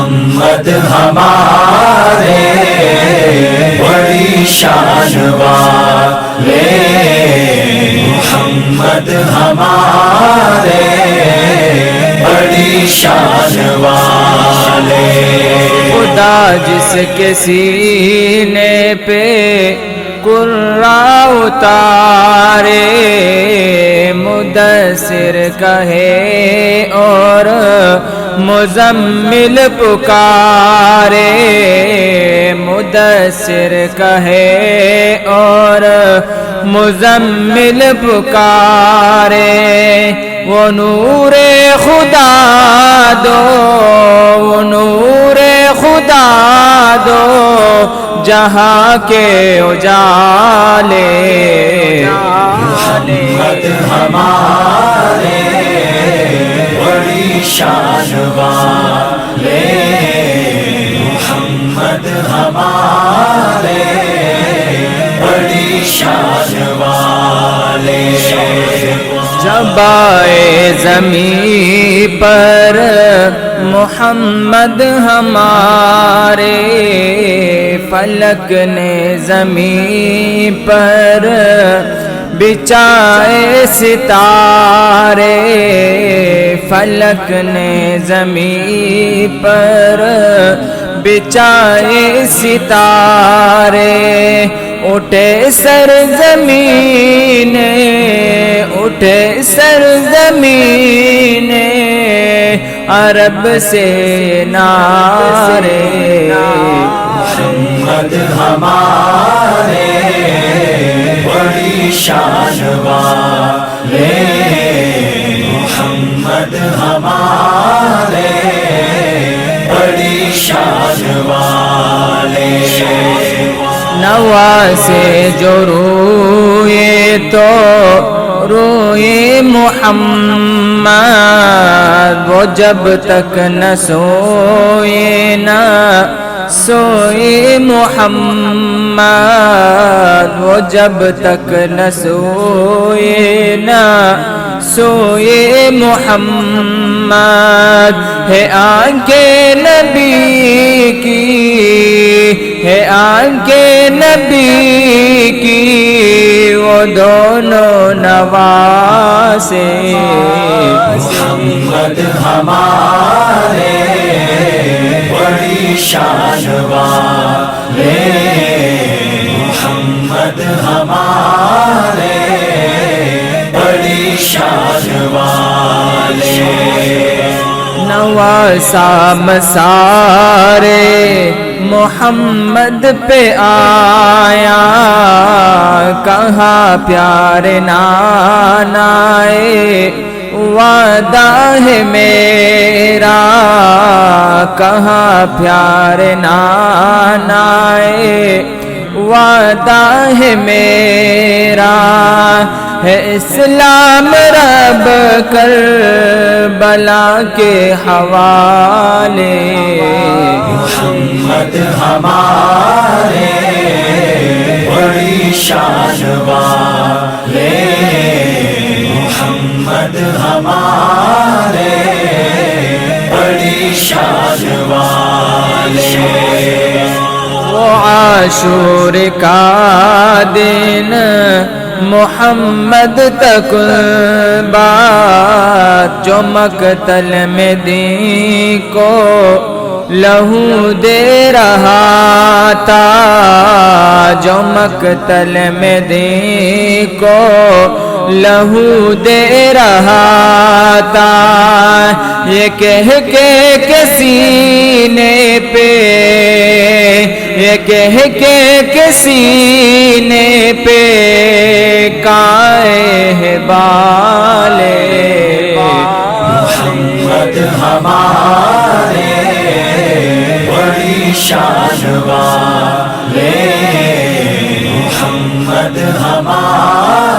محمد ہمارے بڑی شان والے، محمد ہمارے بڑی شان والے۔ خدا جس کے سینے پہ قرہ اتارے، مدثر کہے اور مزمل پکارے، مدثر کہے اور مزمل پکارے، وہ نور خدا دو، وہ نور خدا دو جہاں کے اجالے، محمد ہمارے بڑی شان والے، محمد ہمارے بڑی شان والے۔ جب آئے زمین پر محمد ہمارے، فلک نے زمین پر بچھائے ستارے، فلک نے زمین پر بچھائے ستارے، اٹھے سرزمین، اٹھے سرزمین عرب سے نعرے، محمد ہمارے بڑی شان والے، محمد ہمارے بڑی شان والے۔ نواسے جو روئے تو روئے محمد، وہ جب تک نہ سوئے نہ سوئے محمد، وہ جب تک نہ سوئے نہ سوئے محمد، ہے آنکھیں نبی کی، ہے آنکھیں نبی کی، وہ دونوں نواسے، محمد ہمارے بڑی شان والے، محمد ہمارے بڑی شان والے۔ نواسا مسارے محمد پہ آیا، کہاں پیار نانائے وعدہ ہے میرا، کہاں پیار نانائے وعدہ ہے میرا، ہے اسلام رب کربلا کے حوالے، محمد ہمارے بڑی شان والے، محمد ہمارے بڑی شان والے۔ وہ عاشور کا دن محمد تک بات، جو مقتل میں دین کو لہو دے رہا تھا، جو مقتل میں دین کو لہو دے رہا تھا، یہ کہہ کے سینے پہ، یہ کہہ کے سینے پہ کائے ہے بالے، محمد ہمارے بڑی شان والے، محمد ہمارے